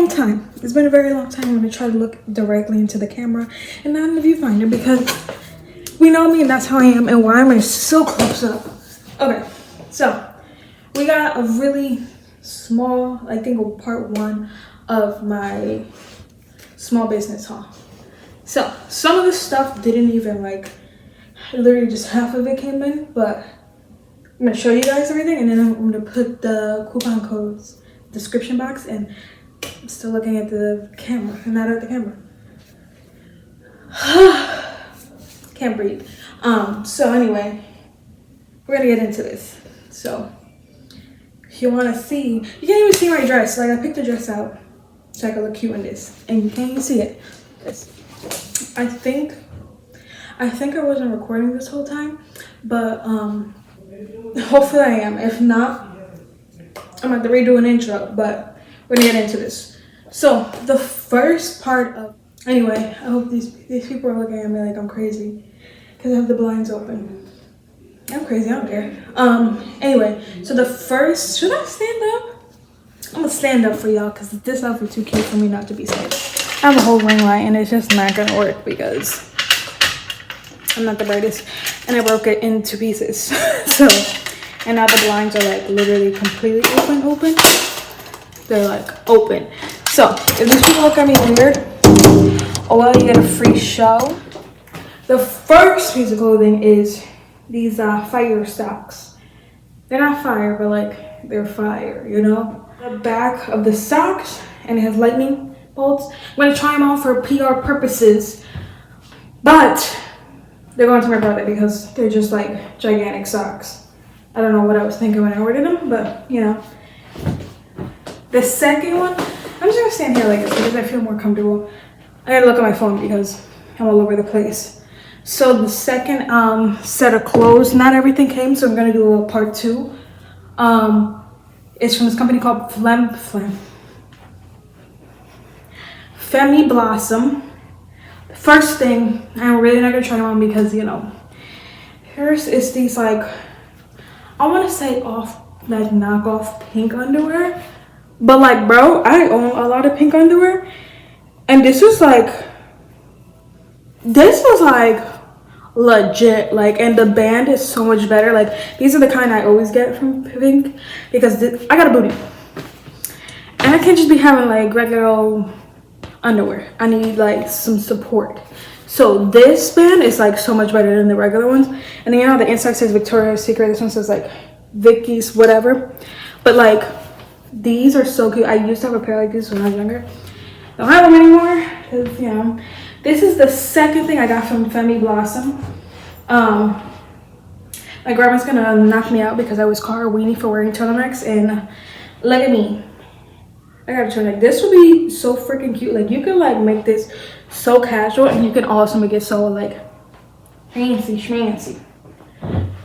long time. It's been a very long time. I'm gonna try to look directly into the camera and not in the viewfinder because we know me and that's how I am. And why am I so close up? Okay, so we got a really small, I think, part one of my small business haul. So some of the stuff didn't even like, literally just half of it came in, but I'm gonna show you guys everything and then I'm gonna put the coupon codes description box. And I'm still looking at the camera and not at the camera. Can't breathe. So anyway, we're gonna get into this. So if you want to see, you can't even see my dress. Like, I picked the dress out so I could look cute in this, and you can't even see it. I think I wasn't recording this whole time, but hopefully I am. If not, I'm gonna have to redo an intro, but we're gonna get into this. So the first part of, anyway, I hope these people are looking at me like I'm crazy because I have the blinds open. I'm crazy, I don't care. Anyway, so the first, should I stand up? I'm gonna stand up for y'all because this outfit's too cute for me not to be standing. I have a whole ring light and it's just not gonna work because I'm not the brightest and I broke it into pieces. So, and now the blinds are like literally completely open. They're like open. So if these people look at me weird, oh well, you get a free show. The first piece of clothing is these fire socks. They're not fire, but like they're fire, you know? The back of the socks, and it has lightning bolts. I'm gonna try them on for PR purposes, but they're going to my brother because they're just like gigantic socks. I don't know what I was thinking when I ordered them, but you know. The second one, I'm just gonna stand here like this because I feel more comfortable. I gotta look at my phone because I'm all over the place. So the second set of clothes, not everything came, so I'm gonna do a part two. It's from this company called Femi Blossom. First thing, I'm really not gonna try them on because, you know, first is these like, I wanna say knockoff pink underwear. But like, bro, I own a lot of pink underwear. And this was like legit, like, and the band is so much better. Like, these are the kind I always get from pink because I got a booty. And I can't just be having like regular old underwear. I need like some support. So this band is like so much better than the regular ones. And then, you know, the inside says Victoria's Secret. This one says like Vicky's, whatever. But like, these are so cute. I used to have a pair like this when I was younger. Don't have them anymore because, you know. This is the second thing I got from Femi Blossom. My grandma's gonna knock me out because I was called a weenie for wearing turtlenecks, and look at me. I got a turtleneck. This would be so freaking cute. Like, you can like make this so casual, and you can also make it so like fancy schmancy.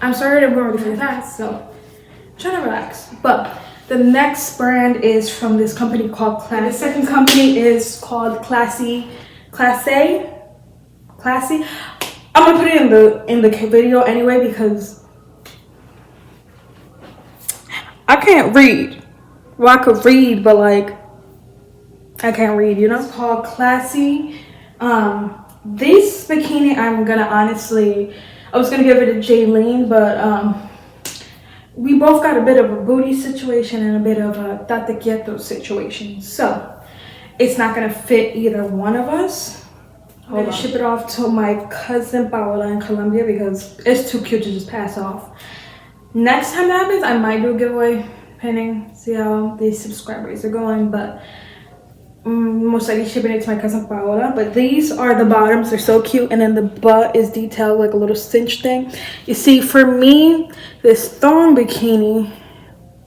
I'm sorry to go really fast, so I'm trying to relax. But the next brand is from this company called Classé. The second company is called Classé. I'm gonna put it in the video anyway because I can't read. Well, I could read, but like I can't read, you know? It's called Classé. This bikini, I'm gonna honestly, I was gonna give it to Jaylene, but we both got a bit of a booty situation and a bit of a tate quieto situation, so it's not gonna fit either one of us. I'm gonna ship it off to my cousin Paola in Colombia because it's too cute to just pass off. Next time that happens, I might do a giveaway, depending, see how these subscribers are going, but most likely shipping it to my cousin Paola. But these are the bottoms. They're so cute, and then the butt is detailed like a little cinch thing. You see, for me, this thong bikini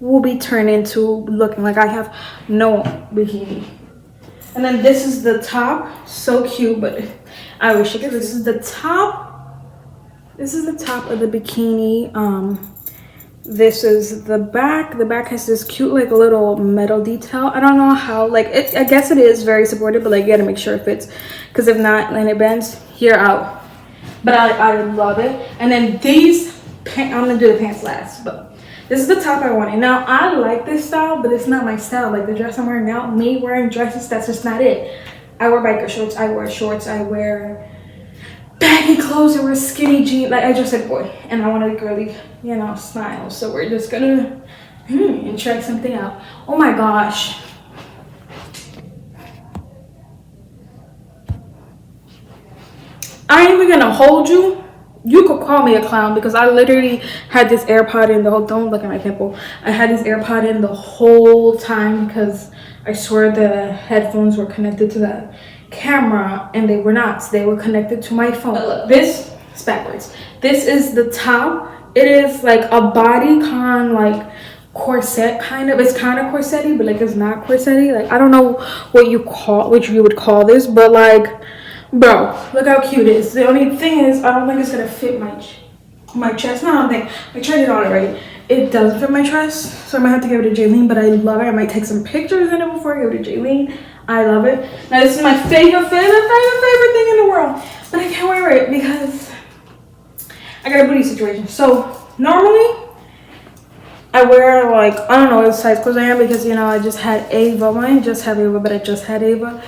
will be turned into looking like I have no bikini. And then this is the top. So cute, but I wish it could. This is the top. This is the top of the bikini. This is the back. The back has this cute like little metal detail. I don't know how, like, it, I guess it is very supportive, but like you gotta make sure it fits, because if not, then it bends, you're out. But I love it. And then these pants, I'm gonna do the pants last, but This is the top I wanted. Now, I like this style, but it's not my style. Like the dress I'm wearing now, me wearing dresses, that's just not it. I wear biker shorts, I wear shorts, I wear baggy clothes, I wear skinny jeans. Like, I just said boy, and I want a girly, you know, style. So we're just gonna and try something out. Oh my gosh. I ain't even gonna hold you. You could call me a clown because I literally had this AirPod in the whole, don't look at my pimple. I had this AirPod in the whole time because I swear the headphones were connected to the camera and they were not. So they were connected to my phone. Look, this is backwards. This is the top. It is like a bodycon, like corset kind of. It's kind of corset-y, but like it's not corset-y. Like I don't know what you would call this, but like, bro, look how cute it is. The only thing is, I don't think it's gonna fit my chest. No, I don't think. I tried it on already. It doesn't fit my chest, so I might have to give it to Jaylene, but I love it. I might take some pictures in it before I give it to Jaylene. I love it. Now, this is my favorite thing in the world, but I can't wear it because I got a booty situation. So, normally, I wear, like, I don't know what size clothes I am because, you know, I just had Ava. Well, I didn't just have Ava, but I just had Ava.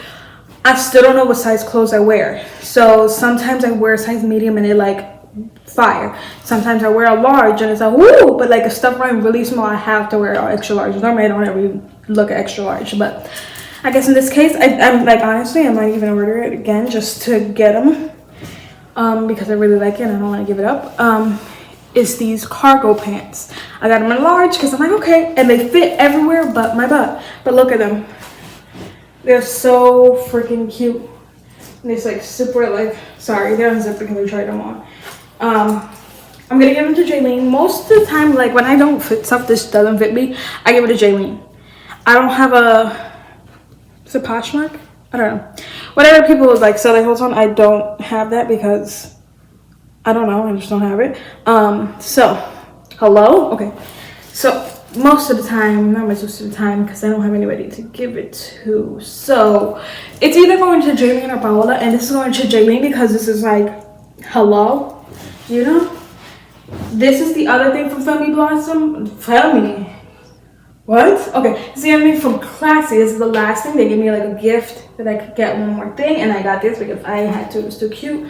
I still don't know what size clothes I wear. So sometimes I wear a size medium and it like fire. Sometimes I wear a large and it's like woo, but like if stuff running really small, I have to wear an extra large. Normally I don't ever even look at extra large, but I guess in this case, I'm like honestly, I might even order it again just to get them because I really like it and I don't want to give it up. It's these cargo pants. I got them in large because I'm like okay, and they fit everywhere but my butt. But look at them. They're so freaking cute. And it's like super like, sorry, they're unzipped because we tried them on. I'm gonna give them to Jaylene. Most of the time, like when I don't fit stuff, this doesn't fit me, I give it to Jaylene. I don't have it's a Poshmark? I don't know. Whatever people would like sell their clothes on, I don't have that because I don't know, I just don't have it. So, hello? Okay. So, most of the time, not most of the time, because I don't have anybody to give it to. So, it's either going to Jaylene or Paola, and this is going to Jaylene because this is like, hello? You know? This is the other thing from Femi Blossom. Femi. What? Okay, this is the other thing from Classé. This is the last thing. They gave me like a gift that I could get one more thing, and I got this because I had to. It was too cute.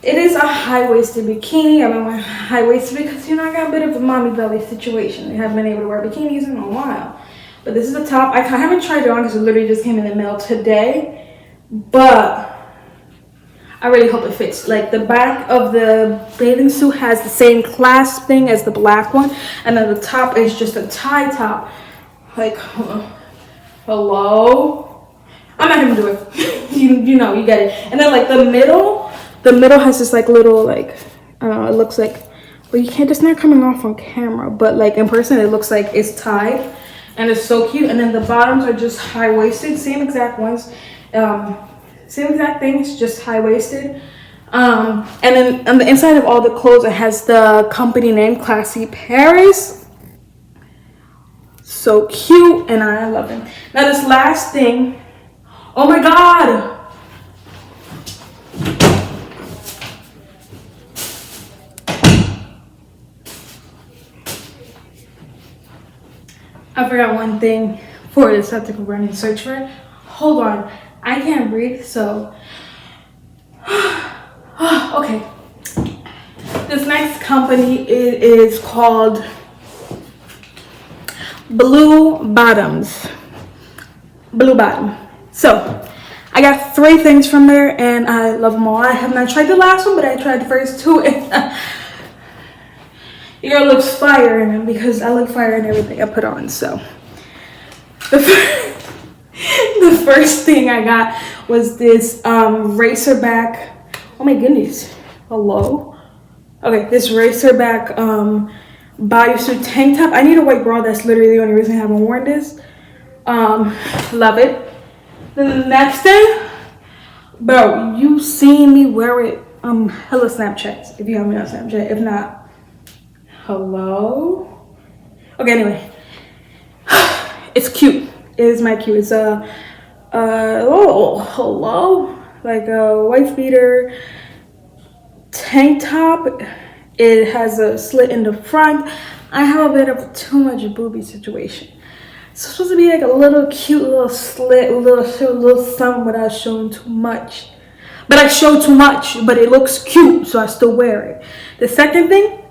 It is a high-waisted bikini. I've been wearing high-waisted because, you know, I got a bit of a mommy belly situation. I haven't been able to wear bikinis in a while. But this is the top. I haven't tried it on because it literally just came in the mail today. But I really hope it fits. Like, the back of the bathing suit has the same clasp thing as the black one. And then the top is just a tie top. Like, hello? I'm not going to do it. you know, you get it. And then, like, the middle has this like little like I don't know, it looks like, well, you can't, it's not coming off on camera, but like in person it looks like it's tied and it's so cute. And then the bottoms are just high-waisted, same exact ones, same exact things, just high-waisted. And then on the inside of all the clothes it has the company name, Classé Paris. So cute, and I love it. Now this last thing, oh my god, I forgot one thing for this. I have to go run and search for it. Hold on. I can't breathe, so. Okay. This next company is called Blu Bottoms. Blu Bottom. So, I got 3 things from there, and I love them all. I have not tried the last one, but I tried the first 2. Your girl looks fire in them because I look fire in everything I put on. So the first thing I got was this racerback. Oh my goodness, hello. Okay, this racerback bodysuit tank top. I need a white bra. That's literally the only reason I haven't worn this. Love it. Then the next thing, bro, you seen me wear it hella Snapchats if you have me on Snapchat. If not, hello. Okay, anyway, it's cute. It is my cute. It's a oh, hello, like a wife beater tank top. It has a slit in the front. I have a bit of too much boobie situation. It's supposed to be like a little cute little slit, little something without showing too much. But I show too much, but it looks cute, so I still wear it. The second thing,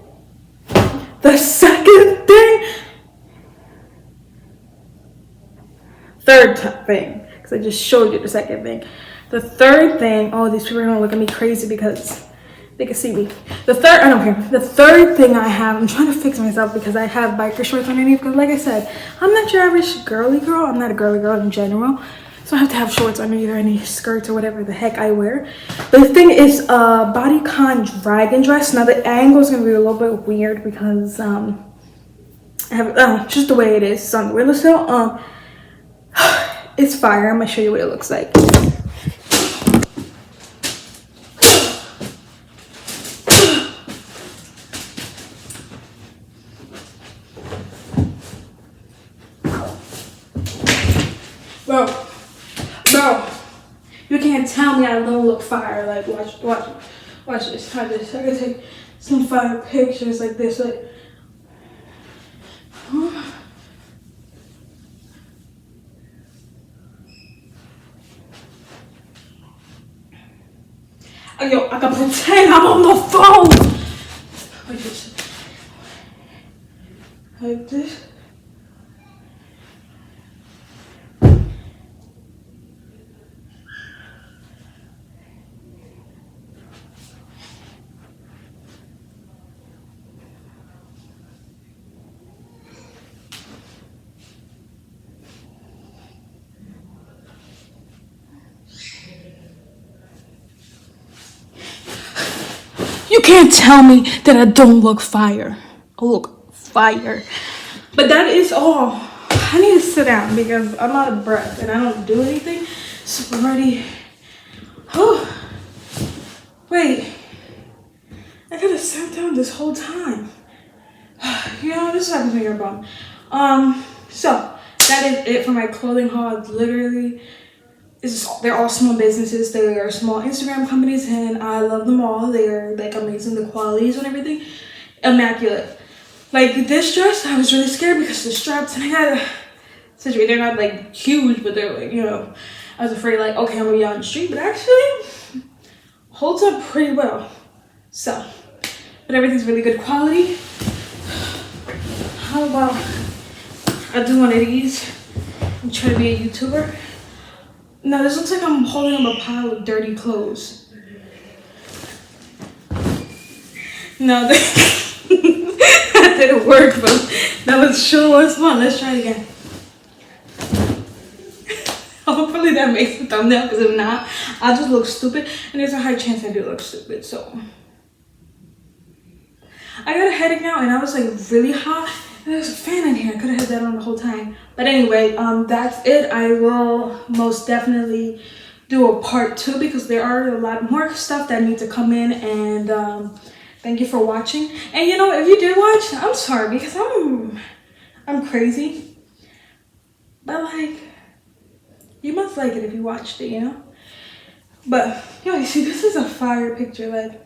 third thing, because I just showed you the second thing. The third thing, oh, these people are gonna look at me crazy because they can see me. I don't care. The third thing I have, I'm trying to fix myself because I have biker shorts underneath. Because like I said, I'm not your average girly girl. I'm not a girly girl in general. So I have to have shorts underneath or any skirts or whatever the heck I wear. The thing is bodycon dragon dress. Now the angle is going to be a little bit weird because I have just the way it is. It's on the windowsill. It's fire. I'm going to show you what it looks like. Bro, you can't tell me I don't look fire. Like, watch this. Try this. I gotta take some fire pictures like this. Like, huh? Yo, I can pretend I'm on the phone. Like this. Like this. You can't tell me that I don't look fire. I look fire. But that is all. I need to sit down because I'm out of breath and I don't do anything. So I'm ready. Oh, wait. I could have sat down this whole time. You know, this happens when you're a bum. So that is it for my clothing haul. Literally, they're all small businesses. They are small Instagram companies, and I love them all. They are like amazing. The qualities and everything, immaculate. Like this dress, I was really scared because the straps, and I had a situation. They're not like huge, but they're like, you know, I was afraid like, okay, I'm gonna be on the street, but actually holds up pretty well. So, but everything's really good quality. How about I do one of these and try to be a YouTuber? No, this looks like I'm holding up a pile of dirty clothes. No, that didn't work, but that was sure was fun. Let's try it again. Hopefully that makes the thumbnail, because if not, I'll just look stupid, and there's a high chance I do look stupid, so. I got a headache now, and I was like really hot, and there's a fan in here. I could have had that on the whole time. But anyway, that's it. I will most definitely do a part 2 because there are a lot more stuff that need to come in, and thank you for watching. And you know, if you did watch, I'm sorry because I'm crazy. But like, you must like it if you watched it, you know? But yo, you see, this is a fire picture, like.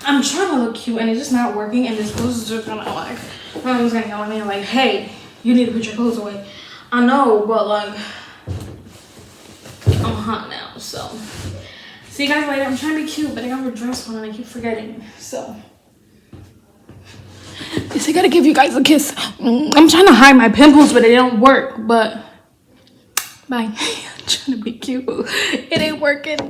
I'm trying to look cute and it's just not working, and this clothes is just gonna like, everyone's gonna yell at me like, hey, you need to put your clothes away. I know, but like, I'm hot now, so. See you guys later. I'm trying to be cute, but I got my dress on and I keep forgetting, so. I gotta give you guys a kiss. I'm trying to hide my pimples, but it don't work, but bye. I'm trying to be cute. It ain't working.